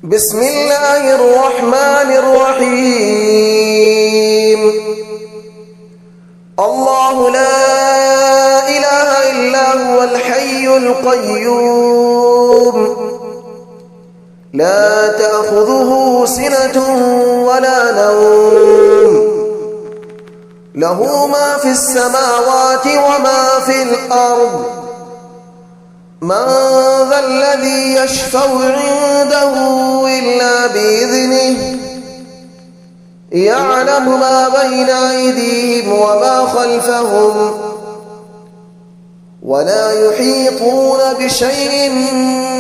بسم الله الرحمن الرحيم. الله لا إله إلا هو الحي القيوم لا تأخذه سنة ولا نوم له ما في السماوات وما في الأرض من ذا الذي يشفع عنده إلا بإذنه يعلم ما بين أيديهم وما خلفهم ولا يحيطون بشيء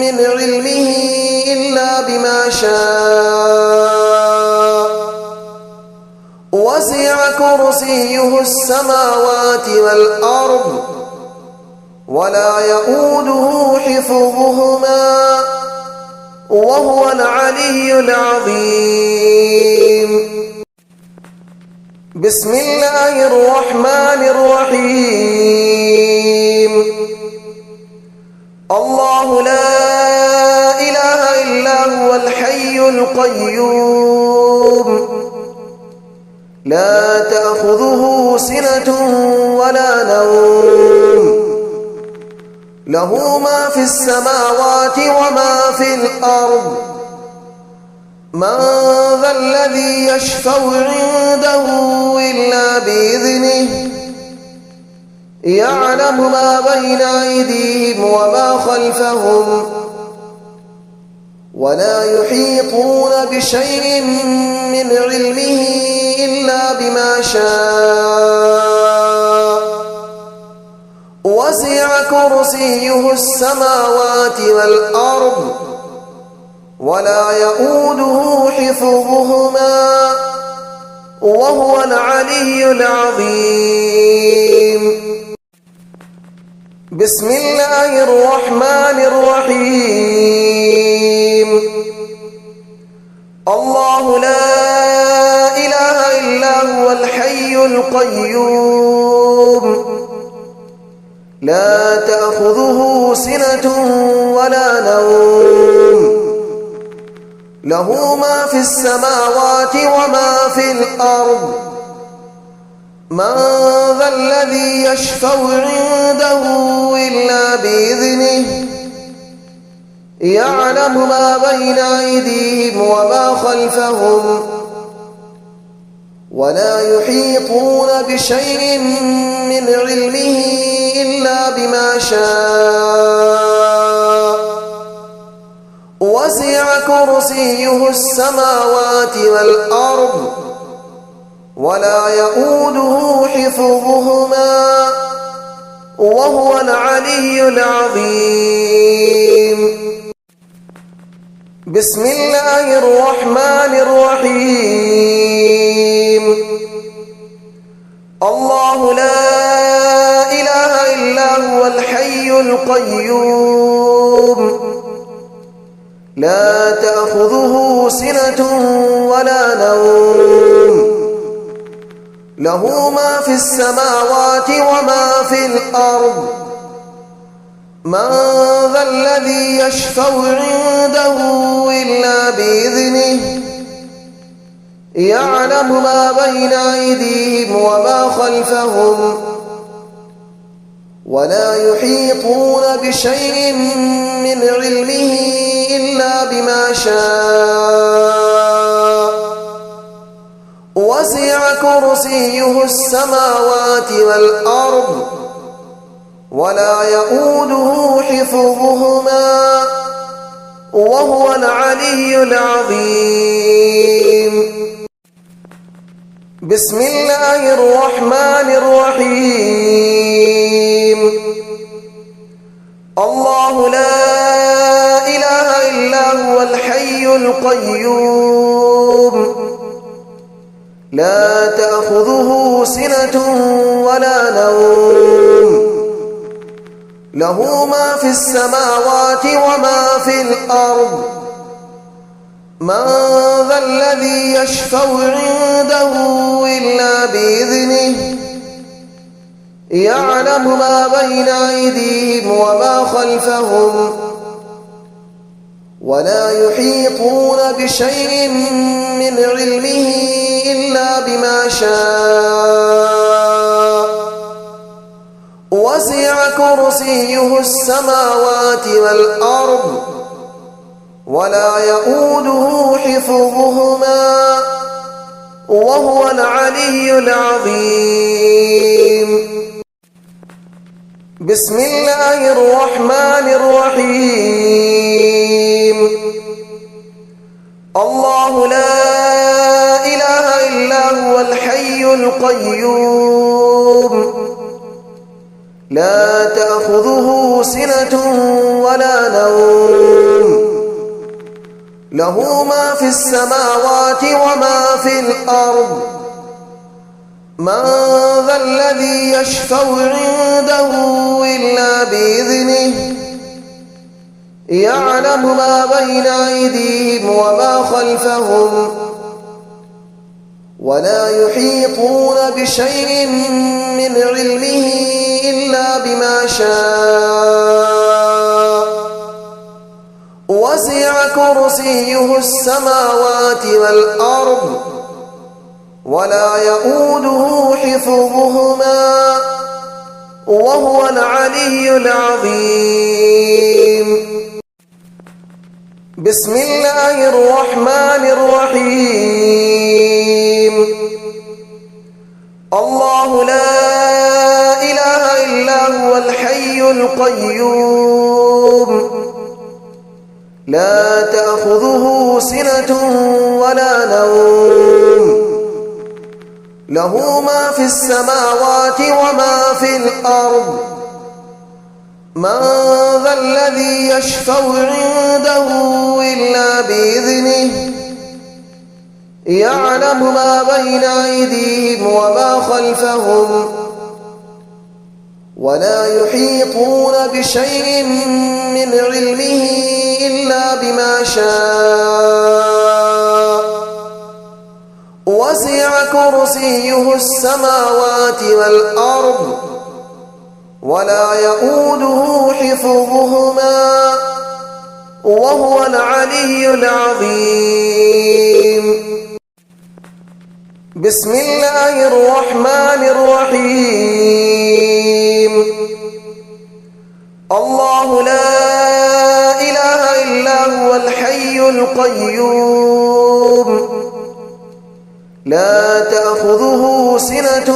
من علمه إلا بما شاء وسع كرسيه السماوات والأرض ولا يؤوده حفظهما وهو العلي العظيم. بسم الله الرحمن الرحيم. الله لا إله إلا هو الحي القيوم لا تأخذه سنة ولا نوم له ما في السماوات وما في الأرض من ذا الذي يشفع عنده إلا بإذنه يعلم ما بين أيديهم وما خلفهم ولا يحيطون بشيء من علمه إلا بما شاء وسع كرسيه السماوات والأرض ولا يؤوده حفظهما وهو العلي العظيم. بسم الله الرحمن الرحيم. الله لا إله إلا هو الحي القيوم لا تأخذه سنة ولا نوم له ما في السماوات وما في الأرض من ذا الذي يشفع عنده إلا بإذنه يعلم ما بين أيديهم وما خلفهم ولا يحيطون بشيء من علمه إلا بما شاء وسع كرسيه السماوات والأرض ولا يؤوده حفظهما وهو العلي العظيم. بسم الله الرحمن الرحيم. الله لا إله إلا هو الحي القيوم لا تأخذه سنة ولا نوم له ما في السماوات وما في الأرض من ذا الذي يشفع عنده إلا بإذنه يعلم ما بين أيديهم وما خلفهم ولا يحيطون بشيء من علمه إلا بما شاء وسع كرسيه السماوات والأرض ولا يؤوده حفظهما وهو العلي العظيم. بسم الله الرحمن الرحيم. الله لا إله إلا هو الحي القيوم لا تأخذه سنة ولا نوم له ما في السماوات وما في الأرض من ذا الذي يشفع عنده إلا بإذنه يعلم ما بين أيديهم وما خلفهم ولا يحيطون بشيء من علمه إلا بما شاء وسع كرسيه السماوات والأرض ولا يؤوده حفظهما وهو العلي العظيم. بسم الله الرحمن الرحيم. الله لا إله إلا هو الحي القيوم لا تأخذه سنة ولا نوم له ما في السماوات وما في الأرض من ذا الذي يشفع عنده إلا بإذنه يعلم ما بين أيديهم وما خلفهم ولا يحيطون بشيء من علمه إلا بما شاء وسع كرسيه السماوات والأرض ولا يؤوده حفظهما وهو العلي العظيم. بسم الله الرحمن الرحيم. الله لا إله إلا هو الحي القيوم لا تأخذه سنة ولا نوم له ما في السماوات وما في الأرض من ذا الذي يشفع عنده إلا بإذنه يعلم ما بين أيديهم وما خلفهم ولا يحيطون بشيء من علمه إلا بما شاء وسع كرسيه السماوات والأرض ولا يؤوده حفظهما وهو العلي العظيم. بسم الله الرحمن الرحيم. الله لا إله إلا هو الحي القيوم لا تأخذه سنة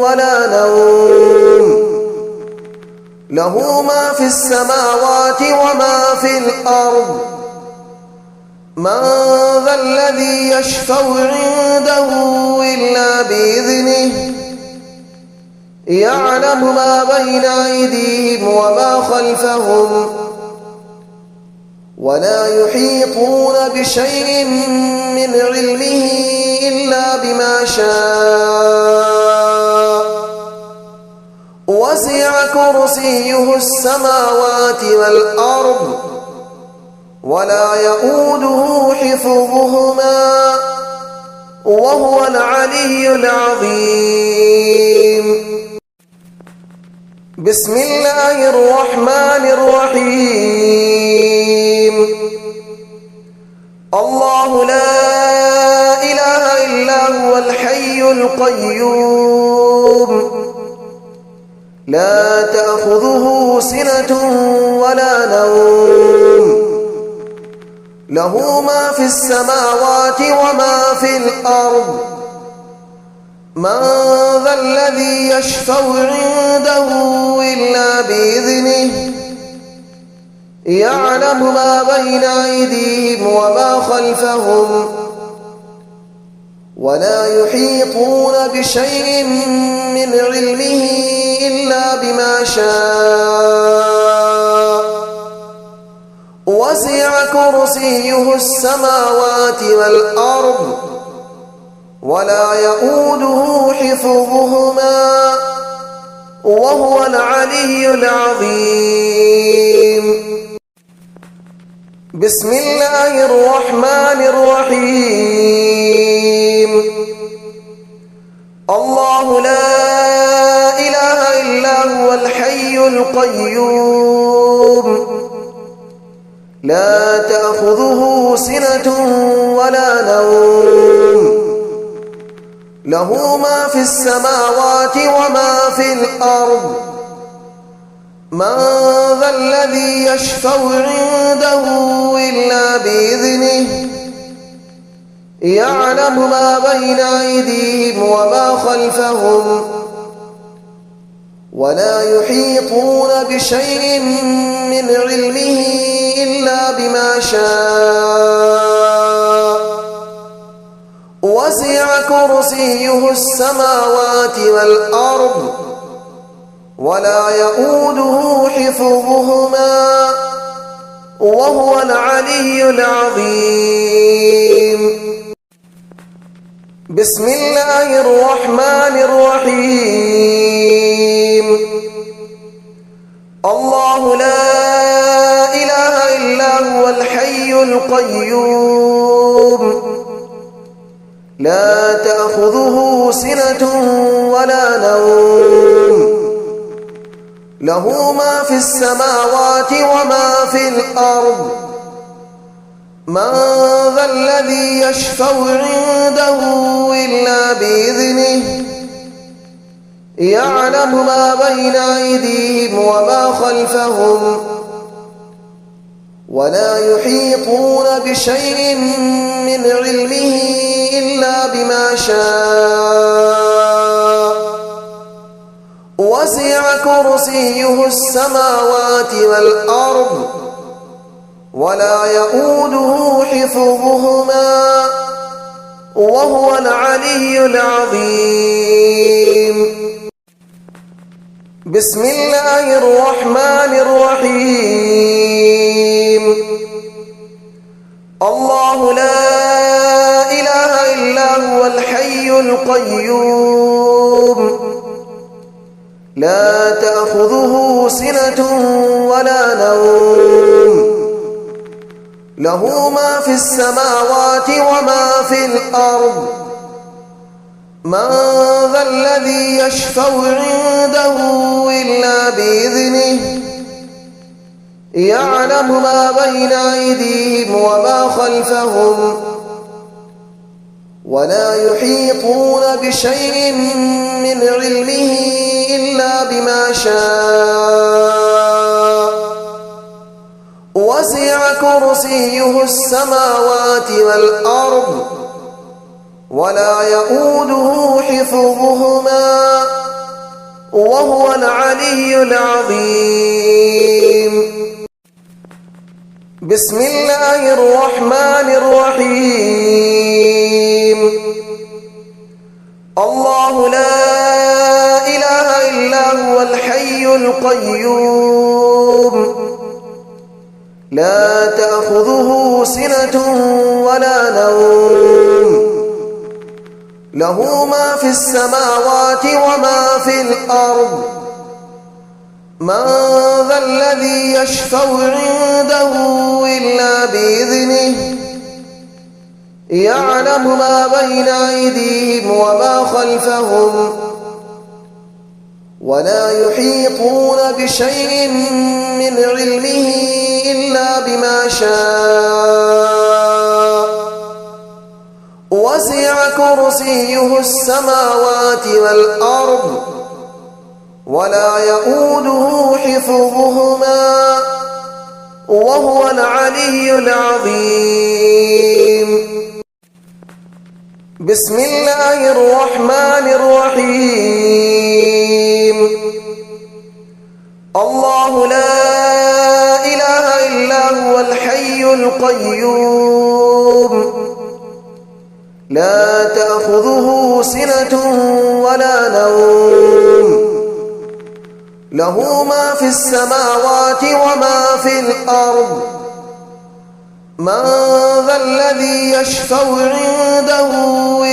ولا نوم له ما في السماوات وما في الأرض من ذا الذي يشفع عنده إلا بإذنه يعلم ما بين أيديهم وما خلفهم ولا يحيطون بشيء من علمه إلا بما شاء وسع كرسيه السماوات والأرض ولا يؤوده حفظهما وهو العلي العظيم. بسم الله الرحمن الرحيم. الله لا إله إلا هو الحي القيوم لا تأخذه سنة ولا نوم له ما في السماوات وما في الأرض من ذا الذي يشفع عنده إلا بإذنه يعلم ما بين أيديهم وما خلفهم ولا يحيطون بشيء من علمه إلا بما شاء وسع كرسيه السماوات والأرض ولا يؤوده حفظهما وهو العلي العظيم. بسم الله الرحمن الرحيم. الله لا إله إلا هو الحي القيوم لا تأخذه سنة ولا نوم له ما في السماوات وما في الأرض من ذا الذي يشفع عنده إلا بإذنه يعلم ما بين أيديهم وما خلفهم ولا يحيطون بشيء من علمه إلا بما شاء وسع كرسيه السماوات والأرض ولا يؤوده حفظهما وهو العلي العظيم. بسم الله الرحمن الرحيم. الله لا إله إلا هو الحي القيوم لا تأخذه سنة ولا نوم له ما في السماوات وما في الأرض من ذا الذي يشفع عنده إلا بإذنه يعلم ما بين أيديهم وما خلفهم ولا يحيطون بشيء من علمه إلا بما شاء وسع كرسيه السماوات والأرض ولا يؤوده حفظهما وهو العلي العظيم. بسم الله الرحمن الرحيم. الله لا إله إلا هو الحي القيوم لا تأخذه سنة ولا نوم له ما في السماوات وما في الأرض من ذا الذي يشفع عنده إلا بإذنه يعلم ما بين أيديهم وما خلفهم ولا يحيطون بشيء من علمه إلا بما شاء وسع كرسيه السماوات والأرض ولا يؤوده حفظهما وهو العلي العظيم. بسم الله الرحمن الرحيم. الله لا إله إلا هو الحي القيوم لا تأخذه سنة ولا نوم له ما في السماوات وما في الأرض من ذا الذي يشفع عنده إلا بإذنه يعلم ما بين أيديهم وما خلفهم ولا يحيطون بشيء من علمه إلا بما شاء وسع كرسيه السماوات والأرض ولا يؤوده حفظهما وهو العلي العظيم. بسم الله الرحمن الرحيم. الله لا إله إلا هو الحي القيوم لا تأخذه سنة ولا نوم له ما في السماوات وما في الأرض من ذا الذي يشفع عنده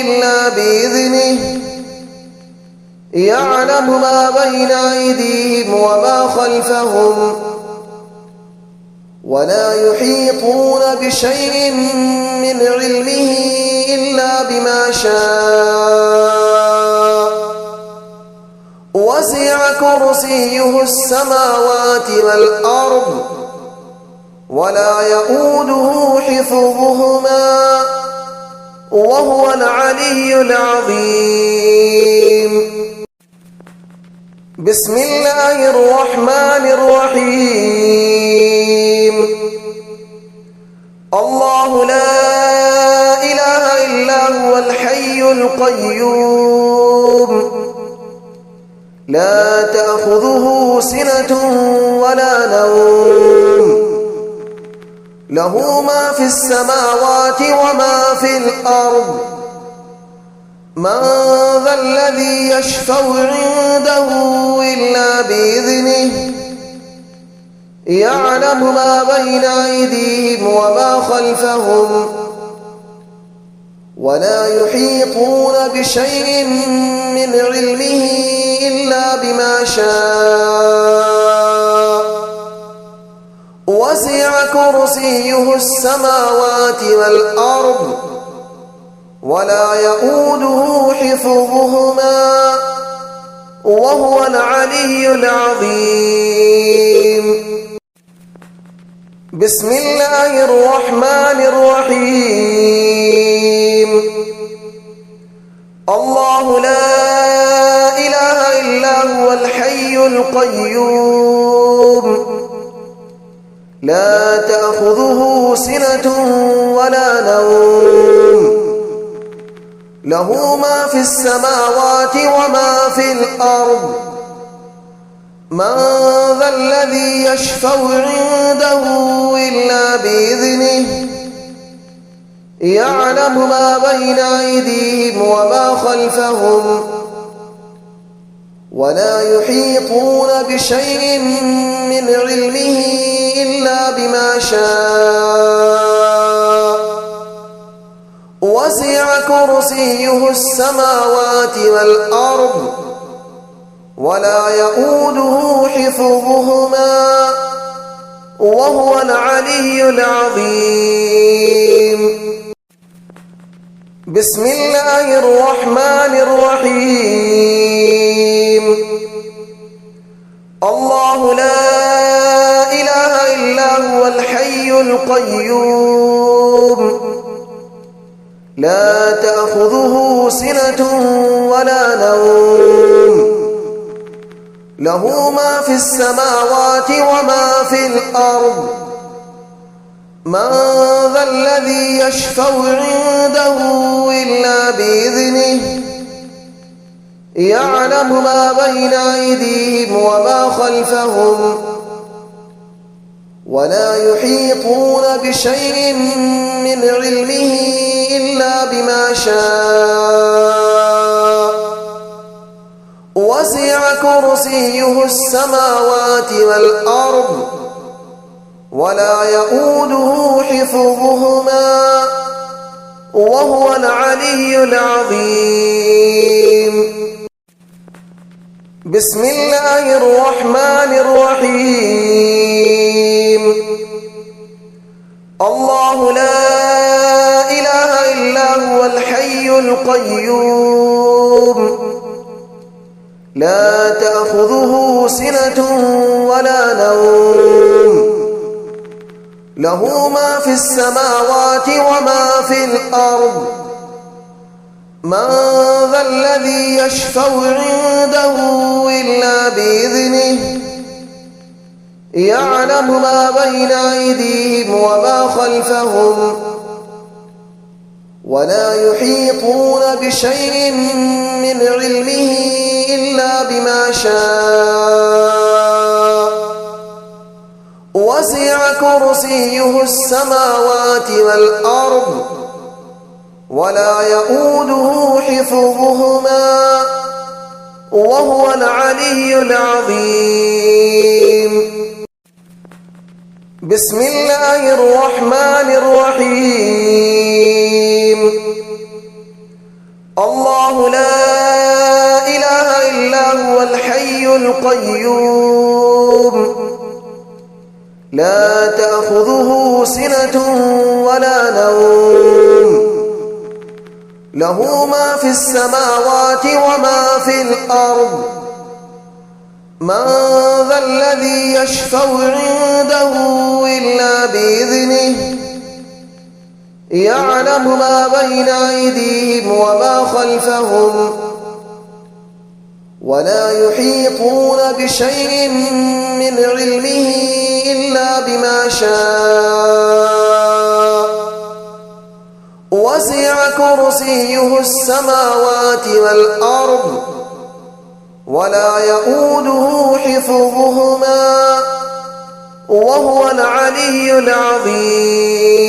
إلا بإذنه يعلم ما بين أيديهم وما خلفهم ولا يحيطون بشيء من علمه إلا بما شاء وسع كرسيه السماوات والأرض ولا يؤوده حفظهما وهو العلي العظيم. بسم الله الرحمن الرحيم. الله لا إله إلا هو الحي القيوم لا تأخذه سنة ولا نوم له ما في السماوات وما في الأرض من ذا الذي يشفع عنده إلا بإذنه يعلم ما بين أيديهم وما خلفهم ولا يحيطون بشيء من علمه إلا بما شاء وسع كرسيه السماوات والأرض ولا يؤوده حفظهما وهو العلي العظيم. بسم الله الرحمن الرحيم. الله لا إله إلا هو الحي القيوم لا تأخذه سنة ولا نوم له ما في السماوات وما في الأرض من ذا الذي يشفع عنده إلا بإذنه يعلم ما بين أيديهم وما خلفهم ولا يحيطون بشيء من علمه إلا بما شاء وسع كرسيه السماوات والأرض ولا يؤوده حفظهما وهو العلي العظيم. بسم الله الرحمن الرحيم. الله لا إله إلا هو الحي القيوم لا تأخذه سنة ولا نوم له ما في السماوات وما في الأرض من ذا الذي يشفع عنده إلا بإذنه يعلم ما بين أيديهم وما خلفهم ولا يحيطون بشيء من علمه إلا بما شاء وسع كرسيه السماوات والأرض ولا يؤوده حفظهما وهو العلي العظيم. بسم الله الرحمن الرحيم. الله لا إله إلا هو الحي القيوم لا تأخذه سنة ولا نوم له ما في السماوات وما في الأرض من ذا الذي يشفع عنده إلا بإذنه يعلم ما بين أيديهم وما خلفهم ولا يحيطون بشيء من علمه إلا بما شاء وسع كرسيه السماوات والأرض ولا يؤوده حفظهما وهو العلي العظيم. بسم الله الرحمن الرحيم. الله لا إله إلا هو الحي القيوم لا تأخذه سنة ولا نوم له ما في السماوات وما في الأرض من ذا الذي يشفع عنده إلا بإذنه يعلم ما بين أيديهم وما خلفهم ولا يحيطون بشيء من علمه إلا بما شاء وسع كرسيه السماوات والأرض ولا يؤوده حفظهما وهو العلي العظيم.